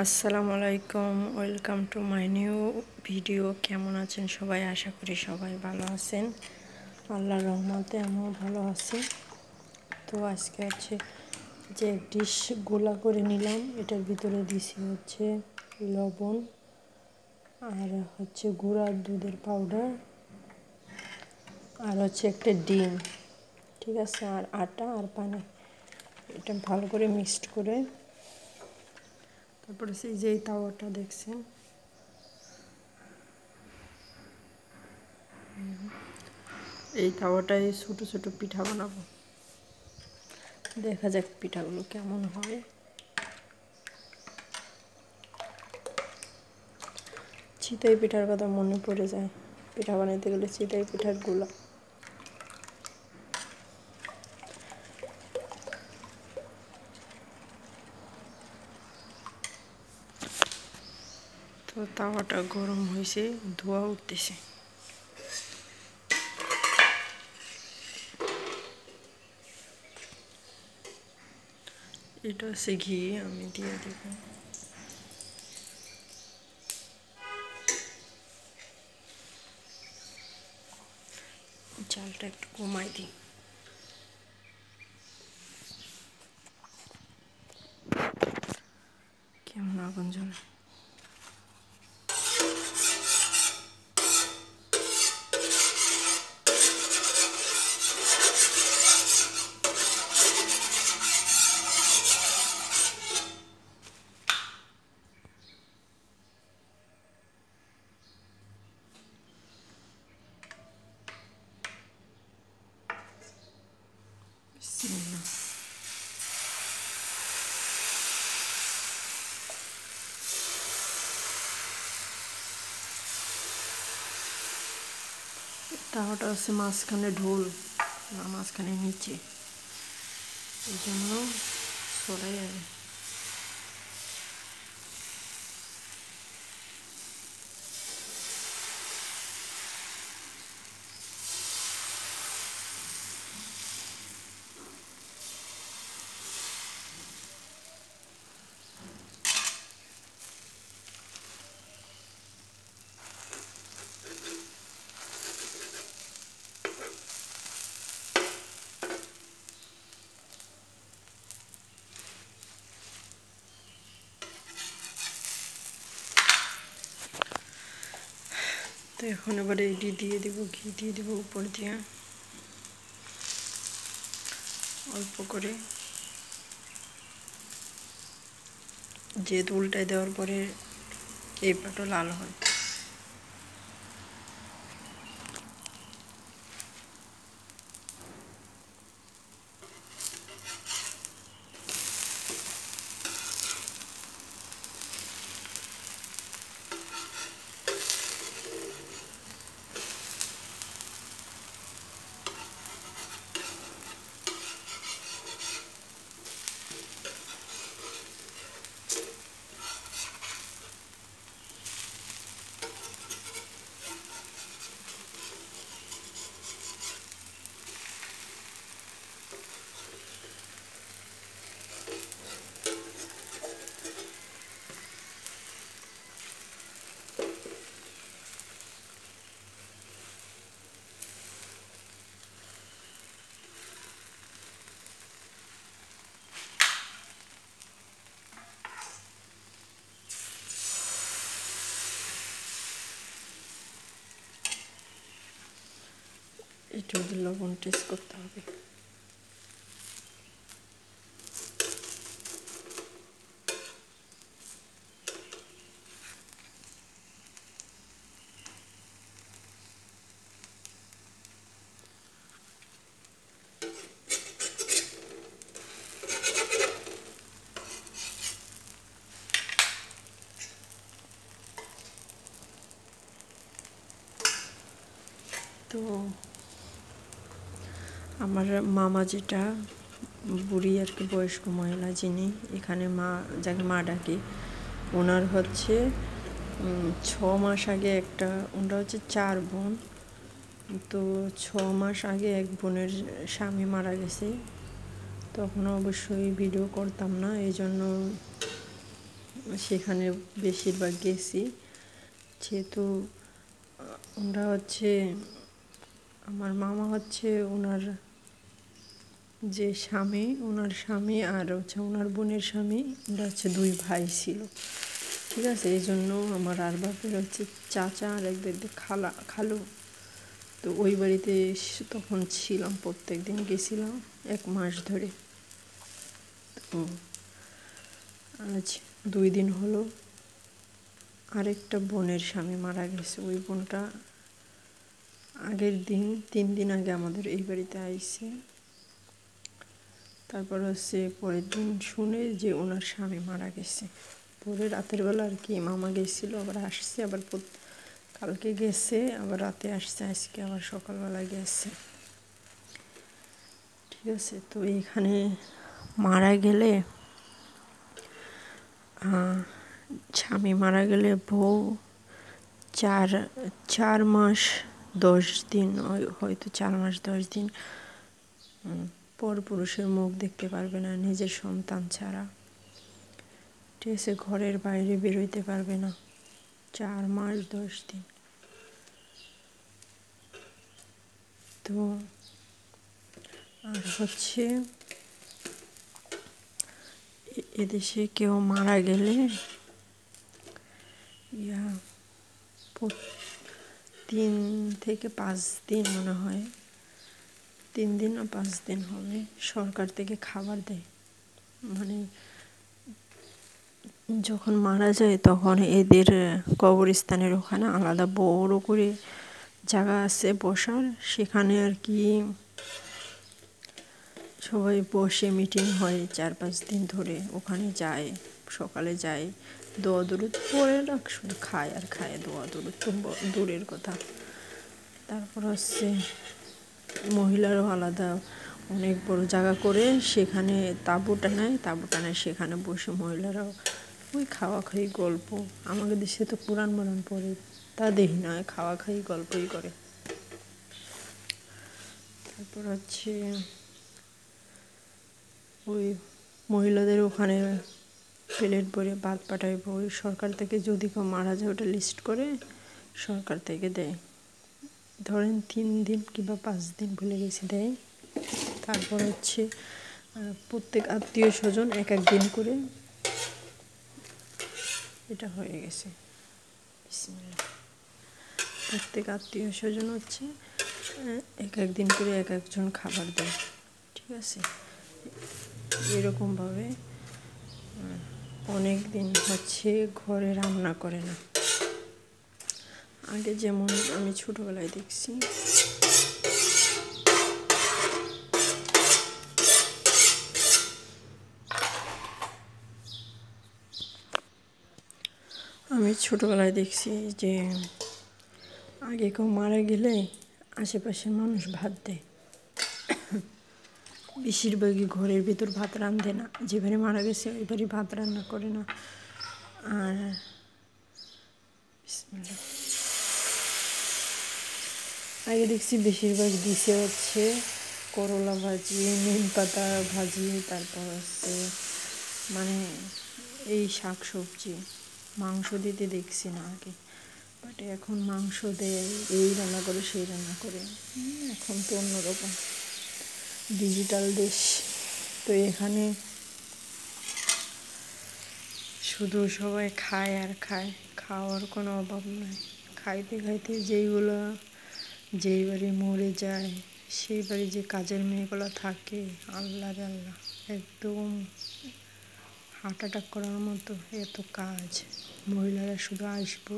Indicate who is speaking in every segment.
Speaker 1: আসসালামু আলাইকুম, welcome to my new video. কেমন আছেন সবাই? আশা করি সবাই ভালো আছেন। আল্লাহর রহমতে আমিও ভালো আছি। তো আজকে হচ্ছে যে ডিশ গোলা করে নিলাম, এটার ভিতরে দিছি হচ্ছে লবণ আর হচ্ছে গুঁড়া দুধের পাউডার আর হচ্ছে একটা ডিম, ঠিক আছে, আর আটা আর পানি। এটা ভালো করে মিক্সড করে তারপরে সেই যে তাওয়াটা দেখছেন, এই তাওয়াটায় ছোটো ছোটো পিঠা বানাবো। দেখা যাক পিঠাগুলো কেমন হয়। চিতই পিঠার কথা মনে পড়ে যায়, পিঠা বানাইতে গেলে চিতই পিঠার গুলা। তো তাওয়াটা গরম হয়েছে, ধোয়া উঠতেছে। এটা হচ্ছে ঘি, আমি দিয়ে দেব। চালটা একটু কমাই দিই। কেমন আগুন জ্বলে। বিসমিল্লাহ। তাওয়াটা হচ্ছে মাঝখানে ঢোল না, মাঝখানে নিচে, এই জন্য সরাই আগে। তো এখন এবারে এটি দিয়ে দেবো, ঘি দিয়ে দেবো উপর দিয়ে অল্প করে, যেহেতু উল্টায় দেওয়ার পরে এই পাটও লাল হয়। একটু লবণ টেস্ট করতে হবে। তো আমার মামা, যেটা বুড়ি আর কি, বয়স্ক মহিলা যিনি এখানে মা, যাকে মা ডাকি, ওনার হচ্ছে 6 মাস আগে একটা, ওনারা হচ্ছে 4 বোন। তো 6 মাস আগে এক বোনের স্বামী মারা গেছে। তখন অবশ্যই ভিডিও করতাম না, এই জন্য সেখানে বেশিরভাগ গেছি। যেহেতু ওরা হচ্ছে আমার মামা হচ্ছে ওনার যে স্বামী, ওনার স্বামী আর হচ্ছে ওনার বোনের স্বামী, ওরা হচ্ছে 2 ভাই ছিল। ঠিক আছে, এই জন্য আমার আর বাপের হচ্ছে চাচা আর একদের খালু। তো ওই বাড়িতে তখন ছিলাম, প্রত্যেক দিন গেছিলাম 1 মাস ধরে। তো আজ 2 দিন হলো আরেকটা বোনের স্বামী মারা গেছে। ওই বোনটা আগের দিন 3 দিন আগে আমাদের এই বাড়িতে আইছে। তারপর হচ্ছে পরের দিন শুনে যে ওনার স্বামী মারা গেছে। পরে রাতের বেলা আর কি মামা গেছিল, আবার আসছে, আবার কালকে গেছে, আবার রাতে আসছে, আজকে আবার সকালবেলা গেছে। ঠিক আছে, তো এখানে মারা গেলে স্বামী মারা গেলে বউ 4 মাস 10 দিন, হয়তো 4 মাস 10 দিন পরপুরুষের মুখ দেখতে পারবে না, নিজের সন্তান ছাড়া। ঠিক আছে, ঘরের বাইরে বেরোইতে পারবে না 4 মাস 10 দিন। তো আর হচ্ছে এদেশে কেউ মারা গেলে 3 থেকে 5 দিন মনে হয়, 3 দিন না 5 দিন হবে, সরকার থেকে খাবার দেয়। মানে যখন মারা যায় তখন এদের কবরস্থানের ওখানে আলাদা বড় করে জায়গা আছে বসার, সেখানে আর কি সবাই বসে মিটিং হয় 4-5 দিন ধরে। ওখানে যায়, সকালে যায়, দোয়া দরুদ পড়ে না, শুধু খায় আর খায়, দোয়া দরুদ তো দূরের কথা। তারপর হচ্ছে মহিলারও আলাদা অনেক বড় জায়গা করে সেখানে তাঁবু টানায়, সেখানে বসে মহিলারাও ওই খাওয়া খাই গল্প। আমাদের দেশে তো পুরাণ পড়ে, তা দেখি না, খাওয়া খাই গল্পই করে। তারপর হচ্ছে ওই মহিলাদের ওখানে প্লেট ভরে ভাত পাঠাইব, ওই সরকার থেকে যদি কেউ মারা যায় ওটা লিস্ট করে সরকার থেকে দেয়। ধরেন 3 দিন কিংবা 5 দিন ভুলে গেছি দেয়। তারপর হচ্ছে প্রত্যেক আত্মীয় স্বজন 1 দিন করে, এটা হয়ে গেছে। প্রত্যেক আত্মীয় স্বজন হচ্ছে 1 দিন করে 1 জন খাবার দেয়। ঠিক আছে, এরকমভাবে অনেক দিন হচ্ছে ঘরে রান্না করে না। আগে যেমন আমি ছোটোবেলায় দেখছি, যে আগে কেউ মারা গেলে আশেপাশের মানুষ ভাত দেয়। বেশিরভাগই ঘরের ভিতর ভাত রাঁধে না, যে বাড়ি মারা গেছে ওই বাড়ি ভাত রান্না করে না। আর আগে দেখছি বেশিরভাগ দিছে হচ্ছে করলা ভাজি, নিম পাতা ভাজি, তারপর হচ্ছে মানে এই শাক সবজি, মাংস দিতে দেখছি না আগে। বাট এখন মাংস দেয়, এই রান্না করে সেই রান্না করে। এখন তো অন্যরকম ডিজিটাল দেশ। তো এখানে শুধু সবাই খায় আর খায়, খাওয়ার কোনো অভাব নাই। খাইতে খাইতে যেই বাড়ি মরে যায়, সেই বাড়ি যে কাজের মেয়েগুলো থাকে, আল্লাহ রে আল্লাহ, একদম হার্ট অ্যাটাক করার মতো এত কাজ। মহিলারা শুধু আসবো,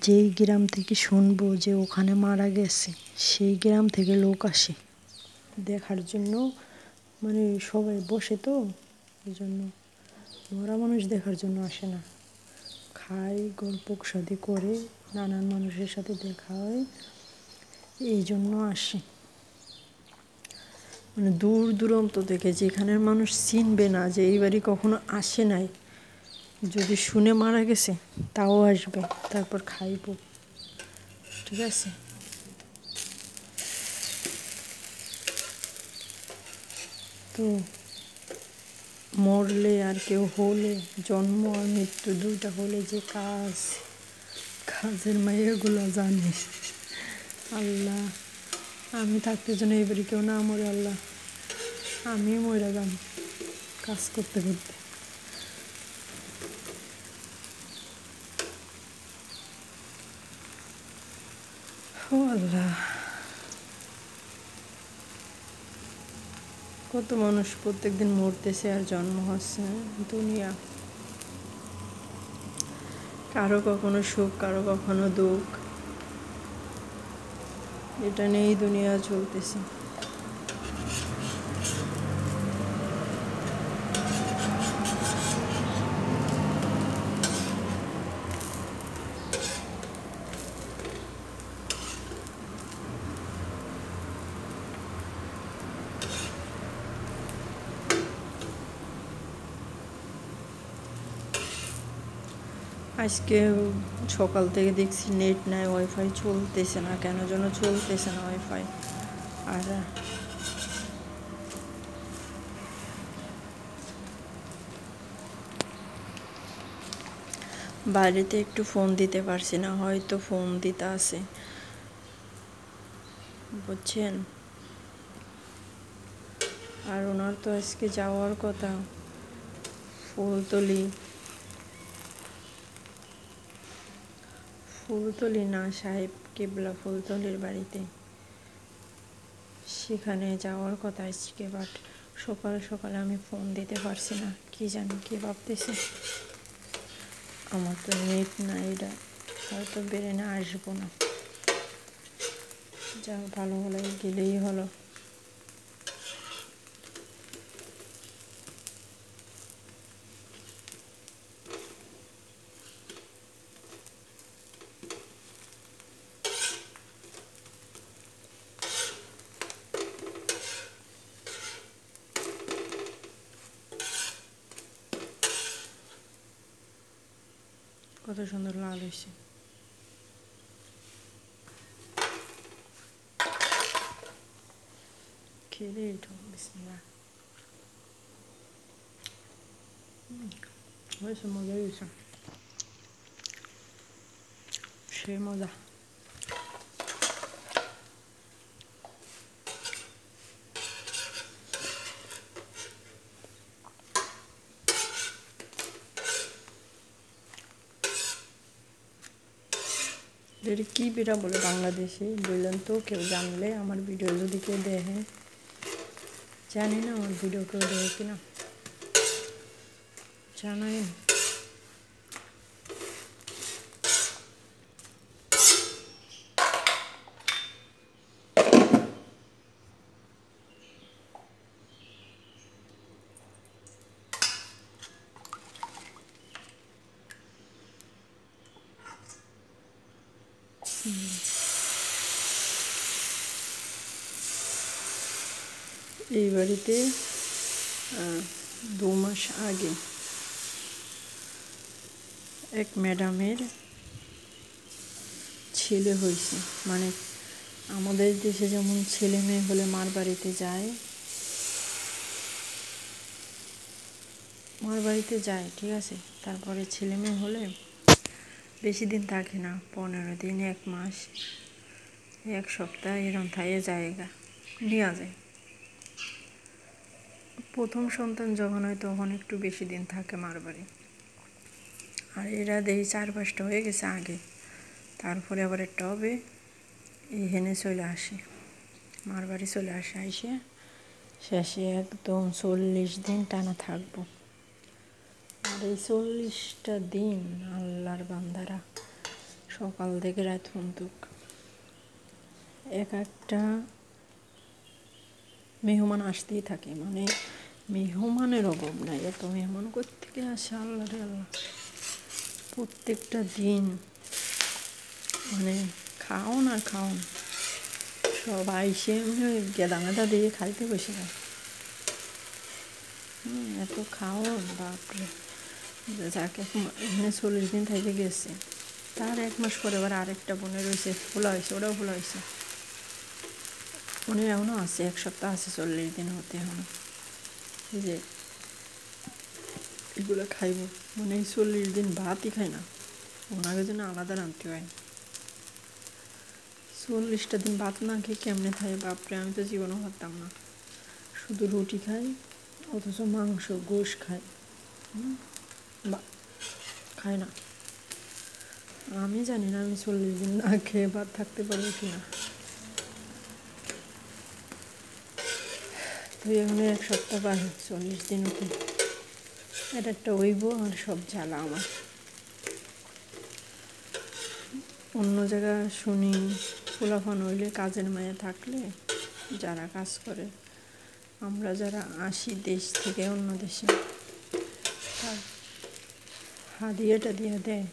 Speaker 1: যেই গ্রাম থেকে শুনবো যে ওখানে মারা গেছে, সেই গ্রাম থেকে লোক আসে দেখার জন্য। মানে সবাই বসে তো, এই জন্য মরা মানুষ দেখার জন্য আসে না, খায়, গল্প সাথে করে, নানান মানুষের সাথে দেখা হয়, এই জন্য আসে। মানে দূর দূরান্ত থেকে, যেখানের মানুষ চিনবে না, যে এই বাড়ি কখনো আসে নাই, যদি শুনে মারা গেছে তাও আসবে, তারপর খাইব। ঠিক আছে, তো মরলে আর কেউ হলে, জন্ম আর মৃত্যু দুইটা হলে যে কাজের মাইয়াগুলো জানে। আল্লাহ, আমি থাকতে যেন এবারে কেউ না মরে আল্লাহ, আমি মরে যাম কাজ করতে করতে। ও আল্লাহ, কত মানুষ প্রত্যেকদিন মরতেছে আর জন্ম হচ্ছে। দুনিয়া কারো কখনো সুখ, কারো কখনো দুঃখ, এটা নিয়েই দুনিয়া চলতেছে। আজকে সকাল থেকে দেখছি নেট নাই, ওয়াইফাই চলতেছে না, কেন যেন চলতেছে না ওয়াইফাই। আর বাইরেতে একটু ফোন দিতে পারছি না, হয়তো ফোন দিতে আছে, বুঝছেন। আর ওনার তো আজকে যাওয়ার কথা ফুলতলি না সাহেব কেবলা ফুলতলির বাড়িতে, সেখানে যাওয়ার কথা আজকে। বাট সকাল সকালে আমি ফোন দিতে পারছি না, কি জানি কি ভাবতেছে। আমার তো নেট না, এটা হয়তো বেড়ে না, আসবো না। যা ভালো হলে গেলেই হলো। কত সুন্দর লাল হয়েছে। খেলে এটা বিসমিল্লাহ, হয়েছে, মজা হয়েছে, সে মজা। এটা কি পিঠা বলে বাংলাদেশে বললেন তো, কেউ জানলে, আমার ভিডিও যদি কেউ দেখে, জানি না আমার ভিডিও কেউ দেখে কিনা, জানাই। এই বাড়িতে 2 মাস আগে এক ম্যাডামের ছেলে হয়েছে। মানে আমাদের দেশে যেমন ছেলে মেয়ে হলে মার বাড়িতে যায়, ঠিক আছে, তারপরে ছেলে মেয়ে হলে বেশি দিন থাকে না, 15 দিন, 1 মাস, 1 সপ্তাহ এরকম থাকে, জায়গা নেওয়া যায়। প্রথম সন্তান যখন হয় তখন একটু বেশি দিন থাকে মার বাড়ি। আর এরা দেখি 4-5টা হয়ে গেছে আগে, তারপরে আবার একটা হবে, এখানে চলে আসে, মার বাড়ি চলে আসে, আইসে শেষে একদম 40 দিন টানা থাকবো। আর এই 40টা দিন আল্লাহর বান্দারা সকাল থেকে রাত পর্যন্ত এক একটা মেহমান আসতেই থাকে, মানে মেহমানের অভাব নাই, এত মেহমান কোত্থেকে আসে আল্লাহ রে আল্লাহ। প্রত্যেকটা দিন মানে খাওন আর খাওন, সব আইসে গেদা মেদা দিয়ে খাইতে বসে যায়। এত খাওন, বাপরে। যাকে এখানে 40 দিন থেকে গেছে, তার 1 মাস পরে আবার আরেকটা বোনের রয়েছে, ফোলা হয়েছে, ওটাও ফোলা হয়েছে, উনি এখনও আছে, 1 সপ্তাহ আছে 40 দিন হতে। এখনো এই যে জিনিসগুলো খাইব, মানে এই 40 দিন ভাতই খাই না, ওনাকে জন্য আলাদা রাঁধতে হয়। 40টা দিন ভাত না খেয়ে কেমনে খাই বাপরে, আমি তো জীবনও ভাবতাম না। শুধু রুটি খাই, অথচ মাংস গোশ খাই, বা খাই না। আমি জানি না আমি 40 দিন না খেয়ে ভাত থাকতে পারবো কিনা। তো এখন 1 সপ্তাহ পার, 40 দিন উঠে এটা একটা হইব আর সব জ্বালা আমার। অন্য জায়গা শুনি পোলাপান হইলে কাজের মায়া থাকলে যারা কাজ করে, আমরা যারা আসি দেশ থেকে অন্য দেশে, তার হাদিয়াটা দিয়ে দেয়,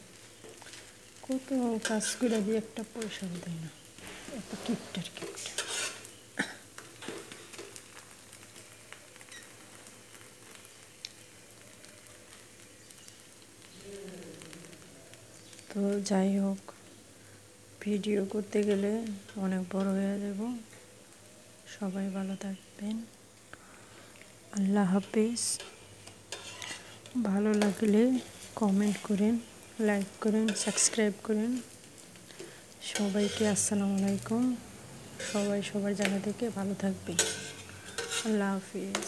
Speaker 1: কত কাজ করে দিয়ে একটা পয়সাও দেয় না, এত কিপটার কিপটা। তো যাই হোক, ভিডিও করতে গেলে অনেক বড় হয়ে যাব। সবাই ভালো থাকবেন, আল্লাহ হাফেজ। ভালো লাগলে কমেন্ট করেন, লাইক করেন, সাবস্ক্রাইব করেন। সবাইকে আসসালামু আলাইকুম। সবাই সবার জায়গা থেকে ভালো থাকবেন। আল্লাহ হাফেজ।